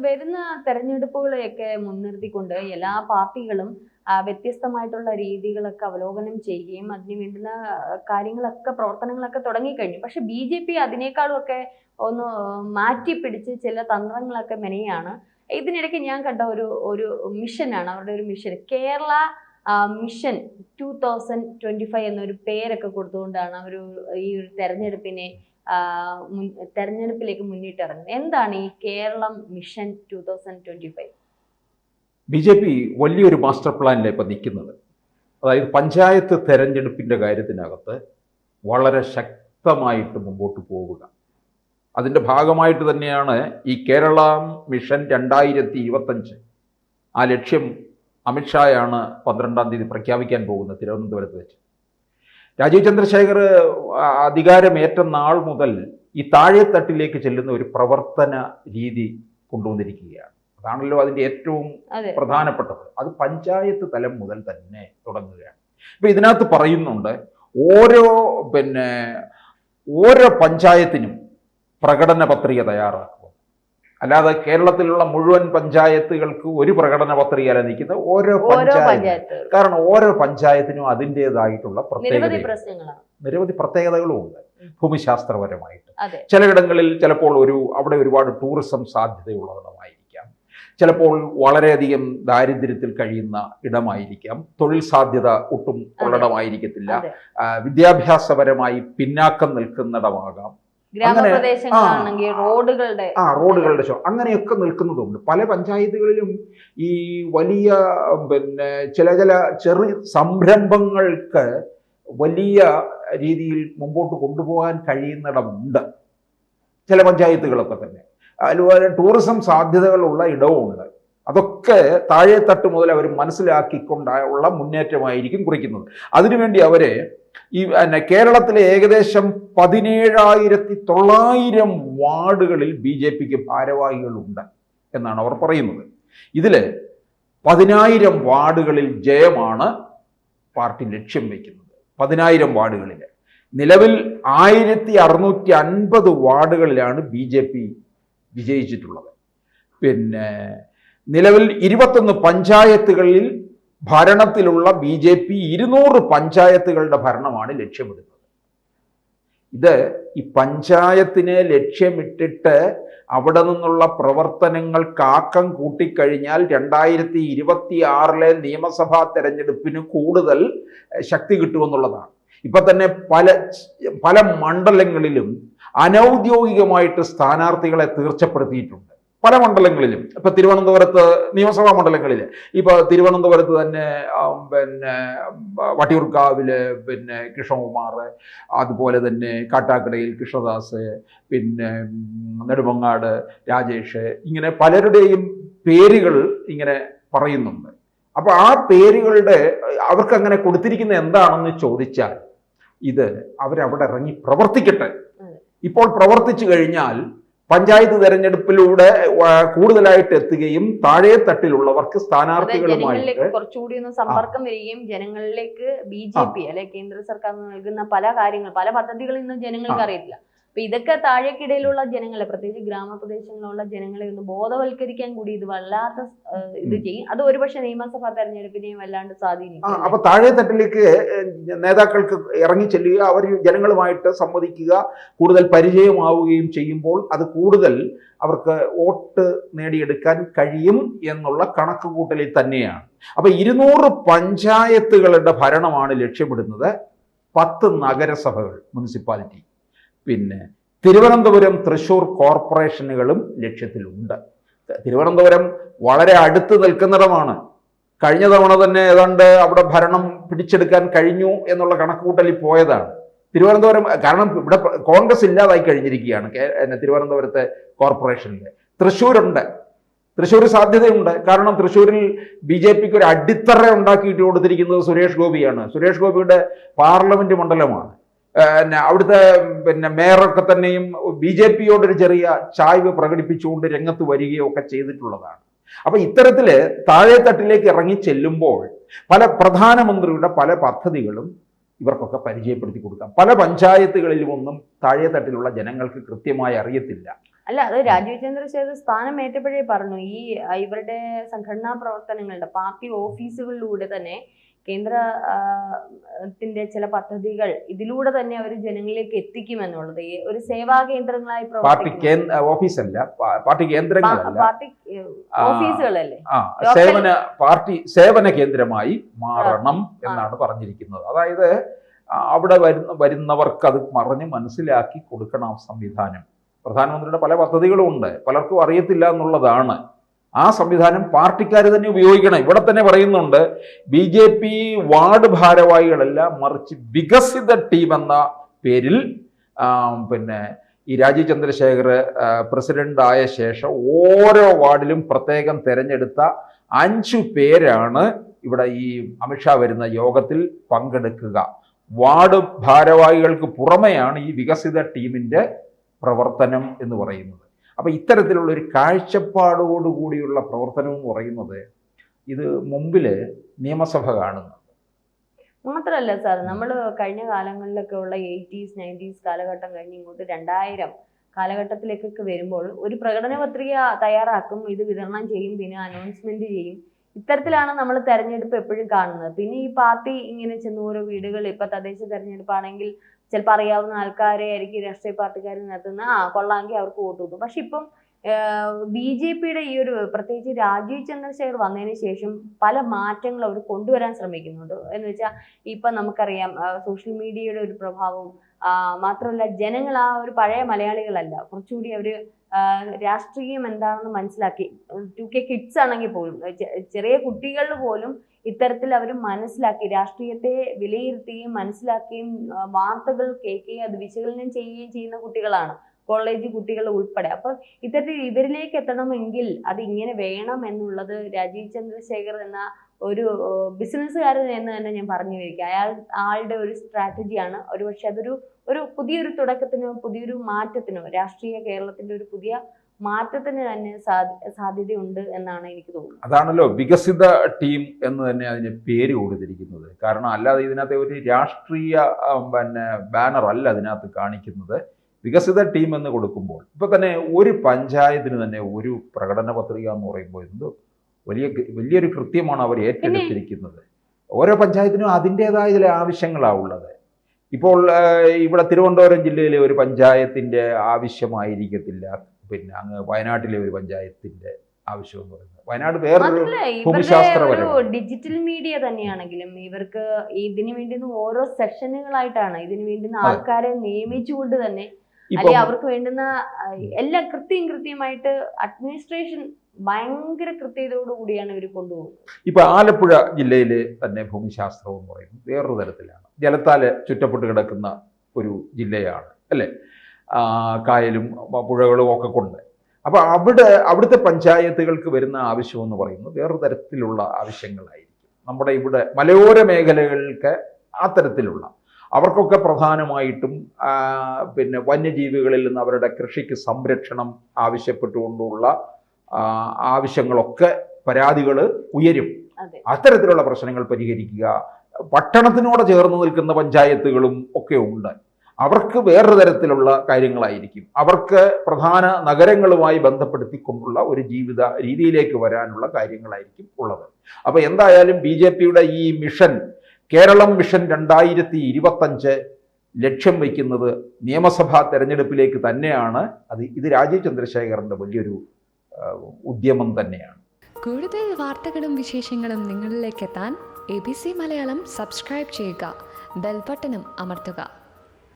വരുന്ന തെരഞ്ഞെടുപ്പുകളെയൊക്കെ മുൻനിർത്തിക്കൊണ്ട് എല്ലാ പാർട്ടികളും വ്യത്യസ്തമായിട്ടുള്ള രീതികളൊക്കെ അവലോകനം ചെയ്യുകയും അതിന് വേണ്ടുന്ന കാര്യങ്ങളൊക്കെ പ്രവർത്തനങ്ങളൊക്കെ തുടങ്ങിക്കഴിഞ്ഞു. പക്ഷെ BJP അതിനേക്കാളും ഒക്കെ ഒന്ന് മാറ്റി പിടിച്ച് ചില തന്ത്രങ്ങളൊക്കെ മെനയാണ്. ഇതിനിടയ്ക്ക് ഞാൻ കണ്ട ഒരു മിഷനാണ്, അവരുടെ ഒരു മിഷൻ, കേരള മിഷൻ 2025 എന്നൊരു പേരൊക്കെ കൊടുത്തുകൊണ്ടാണ് അവർ ഈ ഒരു തെരഞ്ഞെടുപ്പിലേക്ക് മുന്നിട്ടിറങ്ങുന്നത്. എന്താണ് ഈ കേരളം മിഷൻ 2025? BJP വലിയൊരു മാസ്റ്റർ പ്ലാനിലാണ് ഇപ്പം നിൽക്കുന്നത്. അതായത് പഞ്ചായത്ത് തെരഞ്ഞെടുപ്പിൻ്റെ കാര്യത്തിനകത്ത് വളരെ ശക്തമായിട്ട് മുമ്പോട്ട് പോവുക. അതിൻ്റെ ഭാഗമായിട്ട് തന്നെയാണ് ഈ കേരള മിഷൻ 2025. ആ ലക്ഷ്യം അമിത്ഷായാണ് 12-ാം തീയതി പ്രഖ്യാപിക്കാൻ പോകുന്നത് തിരുവനന്തപുരത്ത് വെച്ച്. രാജീവ് ചന്ദ്രശേഖർ അധികാരമേറ്റ നാൾ മുതൽ ഈ താഴെത്തട്ടിലേക്ക് ചെല്ലുന്ന ഒരു പ്രവർത്തന രീതി കൊണ്ടുവന്നിരിക്കുകയാണ്. അതാണല്ലോ അതിൻ്റെ ഏറ്റവും പ്രധാനപ്പെട്ടത്. അത് പഞ്ചായത്ത് തലം മുതൽ തന്നെ തുടങ്ങുകയാണ്. ഇപ്പം ഇതിനകത്ത് പറയുന്നുണ്ട് ഓരോ പഞ്ചായത്തിനും പ്രകടന പത്രിക തയ്യാറാക്കുക. അല്ലാതെ കേരളത്തിലുള്ള മുഴുവൻ പഞ്ചായത്തുകൾക്ക് ഒരു പ്രകടന പത്രികയല്ല നിൽക്കുന്നത്, ഓരോ പഞ്ചായത്ത്. കാരണം ഓരോ പഞ്ചായത്തിനും അതിൻ്റെതായിട്ടുള്ള നിരവധി പ്രത്യേകതകളും ഉണ്ട്. ഭൂമിശാസ്ത്രപരമായിട്ട് ചിലയിടങ്ങളിൽ ചിലപ്പോൾ അവിടെ ഒരുപാട് ടൂറിസം സാധ്യതയുള്ളതിടമായിരിക്കാം, ചിലപ്പോൾ വളരെയധികം ദാരിദ്ര്യത്തിൽ കഴിയുന്ന ഇടമായിരിക്കാം, തൊഴിൽ സാധ്യത ഒട്ടും ഉള്ളിടമായിരിക്കത്തില്ല, വിദ്യാഭ്യാസപരമായി പിന്നാക്കം നിൽക്കുന്നിടമാകാം, റോഡുകളുടെ അങ്ങനെയൊക്കെ നിൽക്കുന്നതുണ്ട്. പല പഞ്ചായത്തുകളിലും ഈ വലിയ ചില ചെറിയ സംരംഭങ്ങൾക്ക് വലിയ രീതിയിൽ മുമ്പോട്ട് കൊണ്ടുപോകാൻ കഴിയുന്നിടമുണ്ട് ചില പഞ്ചായത്തുകളൊക്കെ തന്നെ. അതുപോലെ ടൂറിസം സാധ്യതകളുള്ള ഇടവുമുണ്ട്. അതൊക്കെ താഴെത്തട്ട് മുതൽ അവർ മനസ്സിലാക്കിക്കൊണ്ടുള്ള മുന്നേറ്റമായിരിക്കും കുറിക്കുന്നത്. അതിനുവേണ്ടി അവരെ കേരളത്തിലെ ഏകദേശം 17,900 വാർഡുകളിൽ BJPക്ക് ഭാരവാഹികളുണ്ട് എന്നാണ് അവർ പറയുന്നത്. ഇതിൽ 10,000 വാർഡുകളിൽ ജയമാണ് പാർട്ടി ലക്ഷ്യം വയ്ക്കുന്നത്. 10,000 വാർഡുകളിൽ നിലവിൽ 1,650 വാർഡുകളിലാണ് BJP വിജയിച്ചിട്ടുള്ളത്. നിലവിൽ 21 പഞ്ചായത്തുകളിൽ ഭരണത്തിലുള്ള BJP 200 പഞ്ചായത്തുകളുടെ ഭരണമാണ് ലക്ഷ്യമിടുന്നത്. ഇത് ഈ പഞ്ചായത്തിനെ ലക്ഷ്യമിട്ടിട്ട് അവിടെ നിന്നുള്ള പ്രവർത്തനങ്ങൾക്ക് ആക്കം കൂട്ടിക്കഴിഞ്ഞാൽ 2026 നിയമസഭാ തെരഞ്ഞെടുപ്പിന് കൂടുതൽ ശക്തി കിട്ടുമെന്നുള്ളതാണ്. ഇപ്പൊ തന്നെ പല മണ്ഡലങ്ങളിലും അനൗദ്യോഗികമായിട്ട് സ്ഥാനാർത്ഥികളെ തീർച്ചപ്പെടുത്തിയിട്ടുണ്ട്. പല മണ്ഡലങ്ങളിലും ഇപ്പൊ തിരുവനന്തപുരത്ത് നിയമസഭാ മണ്ഡലങ്ങളിൽ ഇപ്പൊ തിരുവനന്തപുരത്ത് തന്നെ വട്ടിയൂർക്കാവില് കൃഷ്ണകുമാർ, അതുപോലെ തന്നെ കാട്ടാക്കടയിൽ കൃഷ്ണദാസ്, നെടുമങ്ങാട് രാജേഷ്, ഇങ്ങനെ പലരുടെയും പേരുകൾ ഇങ്ങനെ പറയുന്നുണ്ട്. അപ്പൊ ആ പേരുകളുടെ അവർക്ക് അങ്ങനെ കൊടുത്തിരിക്കുന്ന എന്താണെന്ന് ചോദിച്ചാൽ ഇത് അവരവിടെ ഇറങ്ങി പ്രവർത്തിക്കട്ടെ. ഇപ്പോൾ പ്രവർത്തിച്ചു കഴിഞ്ഞാൽ പഞ്ചായത്ത് തെരഞ്ഞെടുപ്പിലൂടെ കൂടുതലായിട്ട് എത്തുകയും താഴെ തട്ടിലുള്ളവർക്ക് സ്ഥാനാർത്ഥികളുമായിട്ട് കുറച്ചുകൂടി ഒന്ന് സമ്പർക്കം വരികയും ജനങ്ങളിലേക്ക് BJP അല്ലെ കേന്ദ്ര സർക്കാർ നൽകുന്ന പല കാര്യങ്ങൾ, പല പദ്ധതികളിൽ നിന്നും ജനങ്ങൾക്ക് അറിയില്ല. അപ്പൊ ഇതൊക്കെ താഴേക്കിടയിലുള്ള ജനങ്ങളെ, പ്രത്യേകിച്ച് ഗ്രാമപ്രദേശങ്ങളിലുള്ള ജനങ്ങളെ ഒന്ന് ബോധവൽക്കരിക്കാൻ കൂടി ഇത് വല്ലാത്ത ഇത് ചെയ്യും. അത് ഒരുപക്ഷെ നിയമസഭാ തെരഞ്ഞെടുപ്പിനെയും വല്ലാണ്ട് സ്വാധീനിക്കും. അപ്പൊ താഴെ തട്ടിലേക്ക് നേതാക്കൾക്ക് ഇറങ്ങി ചെല്ലുക, അവർ ജനങ്ങളുമായിട്ട് സംവദിക്കുക, കൂടുതൽ പരിചയമാവുകയും ചെയ്യുമ്പോൾ അത് കൂടുതൽ അവർക്ക് വോട്ട് നേടിയെടുക്കാൻ കഴിയും എന്നുള്ള കണക്കുകൂട്ടലിൽ തന്നെയാണ്. അപ്പൊ 200 പഞ്ചായത്തുകളുടെ ഭരണമാണ് ലക്ഷ്യമിടുന്നത്. 10 നഗരസഭകൾ, മുനിസിപ്പാലിറ്റി, തിരുവനന്തപുരം, തൃശ്ശൂർ കോർപ്പറേഷനുകളും ലക്ഷ്യത്തിലുണ്ട്. തിരുവനന്തപുരം വളരെ അടുത്ത് നിൽക്കുന്നിടമാണ്. കഴിഞ്ഞ തവണ തന്നെ ഏതാണ്ട് അവിടെ ഭരണം പിടിച്ചെടുക്കാൻ കഴിഞ്ഞു എന്നുള്ള കണക്കുകൂട്ടലിൽ പോയതാണ് തിരുവനന്തപുരം. കാരണം ഇവിടെ കോൺഗ്രസ് ഇല്ലാതായി കഴിഞ്ഞിരിക്കുകയാണ് തിരുവനന്തപുരത്തെ കോർപ്പറേഷനിൽ. തൃശ്ശൂരുണ്ട്, തൃശ്ശൂർ സാധ്യതയുണ്ട്. കാരണം തൃശ്ശൂരിൽ BJPക്ക് ഒരു അടിത്തറ ഉണ്ടാക്കിയിട്ട് കൊടുത്തിരിക്കുന്നത് സുരേഷ് ഗോപിയാണ്. സുരേഷ് ഗോപിയുടെ പാർലമെന്റ് മണ്ഡലമാണ്. അവിടുത്തെ മേയറൊക്കെ തന്നെയും BJPയോടൊരു ചെറിയ ചായ്വ് പ്രകടിപ്പിച്ചുകൊണ്ട് രംഗത്ത് വരികയോ ഒക്കെ ചെയ്തിട്ടുള്ളതാണ്. അപ്പൊ ഇത്തരത്തില് താഴെത്തട്ടിലേക്ക് ഇറങ്ങി ചെല്ലുമ്പോൾ പല പ്രധാനമന്ത്രിയുടെ പല പദ്ധതികളും ഇവർക്കൊക്കെ പരിചയപ്പെടുത്തി കൊടുക്കാം. പല പഞ്ചായത്തുകളിലും ഒന്നും താഴെത്തട്ടിലുള്ള ജനങ്ങൾക്ക് കൃത്യമായി അറിയത്തില്ല. അല്ല, അത് രാജീവ് ചന്ദ്രശേഖർ സ്ഥാനം ഏറ്റപ്പോഴേ പറഞ്ഞു ഈ ഇവരുടെ സംഘടനാ പ്രവർത്തനങ്ങളുടെ പാർട്ടി ഓഫീസുകളിലൂടെ തന്നെ കേന്ദ്രത്തിന്റെ ചില പദ്ധതികൾ ഇതിലൂടെ തന്നെ അവർ ജനങ്ങളിലേക്ക് എത്തിക്കുമെന്നുള്ളത് ഒരു സേവാ കേന്ദ്രങ്ങളായി പാർട്ടി ഓഫീസല്ല, പാർട്ടി കേന്ദ്രങ്ങളല്ല, പാർട്ടി ഓഫീസുകളല്ലേ, പാർട്ടി സേവന കേന്ദ്രമായി മാറണം എന്നാണ് പറഞ്ഞിരിക്കുന്നത്. അതായത് അവിടെ വരുന്നവർക്ക് അത് പറഞ്ഞ് മനസ്സിലാക്കി കൊടുക്കണം സംവിധാനം. പ്രധാനമന്ത്രിയുടെ പല പദ്ധതികളും ഉണ്ട്, പലർക്കും അറിയത്തില്ല എന്നുള്ളതാണ്. ആ സംവിധാനം പാർട്ടിക്കാർ തന്നെ ഉപയോഗിക്കണം. ഇവിടെ തന്നെ പറയുന്നുണ്ട്, BJP വാർഡ് ഭാരവാഹികളല്ല, മറിച്ച് വികസിത ടീം എന്ന പേരിൽ ഈ രാജീവ് ചന്ദ്രശേഖർ പ്രസിഡന്റ് ആയ ശേഷം ഓരോ വാർഡിലും പ്രത്യേകം തെരഞ്ഞെടുത്ത 5 പേരാണ് ഇവിടെ ഈ അമിത്ഷാ വരുന്ന യോഗത്തിൽ പങ്കെടുക്കുക. വാർഡ് ഭാരവാഹികൾക്ക് പുറമെയാണ് ഈ വികസിത ടീമിന്റെ പ്രവർത്തനം എന്ന് പറയുന്നത്. അപ്പൊ ഇത്തരത്തിലുള്ള ഒരു കാഴ്ചപ്പാടോടുകൂടിയുള്ള പ്രവർത്തനം എന്ന് പറയുന്നത് ഇത് മുമ്പില് നിയമസഭ കാണുന്നു. മാത്രമല്ല സാർ, നമ്മൾ കഴിഞ്ഞ കാലങ്ങളിലൊക്കെ ഉള്ള 80s 90s കാലഘട്ടം കഴിഞ്ഞ് ഇങ്ങോട്ട് 2000 കാലഘട്ടത്തിലേക്കൊക്കെ വരുമ്പോൾ ഒരു പ്രകടന പത്രിക തയ്യാറാക്കും, ഇത് വിതരണം ചെയ്യും, പിന്നെ അനൗൺസ്മെന്റ് ചെയ്യും. ഇത്തരത്തിലാണ് നമ്മൾ തെരഞ്ഞെടുപ്പ് എപ്പോഴും കാണുന്നത്. പിന്നെ ഈ പാർട്ടി ഇങ്ങനെ ചെന്ന് ഓരോ വീടുകൾ, ഇപ്പൊ തദ്ദേശ തെരഞ്ഞെടുപ്പാണെങ്കിൽ ചിലപ്പോൾ അറിയാവുന്ന ആൾക്കാരെ ആയിരിക്കും രാഷ്ട്രീയ പാർട്ടിക്കാർ നടത്തുന്ന കൊള്ളാമെങ്കിൽ അവർക്ക് വോട്ട് കൊടുക്കും. പക്ഷെ ഇപ്പം BJPയുടെ ഈ ഒരു പ്രത്യേകിച്ച് രാജീവ് ചന്ദ്രശേഖർ വന്നതിന് ശേഷം പല മാറ്റങ്ങൾ അവർ കൊണ്ടുവരാൻ ശ്രമിക്കുന്നുണ്ട്. എന്ന് വെച്ചാൽ ഇപ്പം നമുക്കറിയാം സോഷ്യൽ മീഡിയയുടെ ഒരു പ്രഭാവം മാത്രമല്ല, ജനങ്ങൾ ആ ഒരു പഴയ മലയാളികളല്ല, കുറച്ചുകൂടി അവർ രാഷ്ട്രീയം എന്താണെന്ന് മനസ്സിലാക്കി. 2K കിഡ്സ് ആണെങ്കിൽ പോലും, ചെറിയ കുട്ടികളിൽ പോലും ഇത്തരത്തിൽ അവർ മനസ്സിലാക്കി, രാഷ്ട്രീയത്തെ വിലയിരുത്തുകയും മനസ്സിലാക്കുകയും വാർത്തകൾ കേൾക്കുകയും അത് വിശകലനം ചെയ്യുകയും ചെയ്യുന്ന കുട്ടികളാണ്, കോളേജ് കുട്ടികൾ ഉൾപ്പെടെ. അപ്പൊ ഇത്തരത്തിൽ ഇവരിലേക്ക് എത്തണമെങ്കിൽ അത് ഇങ്ങനെ വേണം എന്നുള്ളത് രാജീവ് ചന്ദ്രശേഖർ എന്ന ഒരു ബിസിനസ്സുകാരൻ എന്ന് തന്നെ ഞാൻ പറഞ്ഞു വയ്ക്കുക. ആളുടെ ഒരു സ്ട്രാറ്റജിയാണ്. ഒരുപക്ഷെ അതൊരു പുതിയൊരു തുടക്കത്തിനോ പുതിയൊരു മാറ്റത്തിനോ രാഷ്ട്രീയ കേരളത്തിന്റെ ഒരു പുതിയ മാറ്റത്തിന് തന്നെ സാധ്യതയുണ്ട് എന്നാണ് എനിക്ക് തോന്നുന്നത്. അതാണല്ലോ വികസിത ടീം എന്ന് തന്നെ അതിന് പേര് കൊടുത്തിരിക്കുന്നത്. കാരണം അല്ലാതെ ഇതിനകത്ത് ഒരു രാഷ്ട്രീയ ബാനർ അല്ല അതിനകത്ത് കാണിക്കുന്നത്. വികസിത ടീം എന്ന് കൊടുക്കുമ്പോൾ ഇപ്പൊ തന്നെ ഒരു പഞ്ചായത്തിന് തന്നെ ഒരു പ്രകടന പത്രിക എന്ന് പറയുമ്പോൾ എന്ത് വലിയൊരു കൃത്യമാണ് അവർ ഏറ്റെടുത്തിരിക്കുന്നത്. ഓരോ പഞ്ചായത്തിനും അതിൻ്റെതായ ചില ആവശ്യങ്ങളാണ് ഉള്ളത്. ഇപ്പോൾ ഇവിടെ തിരുവനന്തപുരം ജില്ലയിലെ ഒരു പഞ്ചായത്തിന്റെ ആവശ്യമായിരിക്കത്തില്ല പിന്നെ അങ്ങ് വയനാട്ടിലെ ഒരു പഞ്ചായത്തിന്റെ ആവശ്യം എന്ന് പറയുന്നത്. വയനാട് വേറൊരു ഭൂമിശാസ്ത്രപരമാണ്. ഡിജിറ്റൽ മീഡിയ തന്നെയാണെങ്കിലും ഇവർക്ക് ഇതിനു വേണ്ടുന്ന ഓരോ സെഷനുകളായിട്ടാണ് ഇതിനു വേണ്ടുന്ന ആൾക്കാരെ നിയമിച്ചുകൊണ്ട് തന്നെ അല്ലെങ്കിൽ അവർക്ക് വേണ്ടുന്ന എല്ലാം കൃത്യമായിട്ട് അഡ്മിനിസ്ട്രേഷൻ ഭയങ്കര കൃത്യതയോടു കൂടിയാണ് ഇവർ കൊണ്ടുപോകുന്നത്. ഇപ്പൊ ആലപ്പുഴ ജില്ലയിലെ തന്നെ ഭൂമിശാസ്ത്രം എന്ന് പറയുന്നത് വേറൊരു തരത്തിലാണ്. ജലത്താൽ ചുറ്റപ്പെട്ട് കിടക്കുന്ന ഒരു ജില്ലയാണ് അല്ലേ, കായലും പുഴകളും ഒക്കെ കൊണ്ട്. അപ്പൊ അവിടുത്തെ പഞ്ചായത്തുകൾക്ക് വരുന്ന ആവശ്യം എന്ന് പറയുന്നത് വേറൊരു തരത്തിലുള്ള ആവശ്യങ്ങളായിരിക്കും. നമ്മുടെ ഇവിടെ മലയോര മേഖലകൾക്ക് അത്തരത്തിലുള്ള അവർക്കൊക്കെ പ്രധാനമായിട്ടും പിന്നെ വന്യജീവികളിൽ നിന്ന് അവരുടെ കൃഷിക്ക് സംരക്ഷണം ആവശ്യപ്പെട്ടുകൊണ്ടുള്ള ആവശ്യങ്ങളൊക്കെ പരാതികൾ ഉയരും. അത്തരത്തിലുള്ള പ്രശ്നങ്ങൾ പരിഹരിക്കുക. പട്ടണത്തിനോട് ചേർന്ന് നിൽക്കുന്ന പഞ്ചായത്തുകളും ഒക്കെ ഉണ്ട്. അവർക്ക് വേറൊരു തരത്തിലുള്ള കാര്യങ്ങളായിരിക്കും. അവർക്ക് പ്രധാന നഗരങ്ങളുമായി ബന്ധപ്പെടുത്തിക്കൊണ്ടുള്ള ഒരു ജീവിത രീതിയിലേക്ക് വരാനുള്ള കാര്യങ്ങളായിരിക്കും ഉള്ളത്. അപ്പോൾ എന്തായാലും BJPയുടെ ഈ മിഷൻ, കേരളം മിഷൻ 2025 ലക്ഷ്യം വയ്ക്കുന്നത് നിയമസഭാ തെരഞ്ഞെടുപ്പിലേക്ക് തന്നെയാണ്. ഇത് രാജീവ് ചന്ദ്രശേഖറിന്റെ വലിയൊരു ഉദ്യമം തന്നെയാണ്. കൂടുതൽ വാർത്തകളും വിശേഷങ്ങളും നിങ്ങളിലേക്ക് എത്താൻ ABC മലയാളം സബ്സ്ക്രൈബ് ചെയ്യുക, ബെൽ ബട്ടണും അമർത്തുക.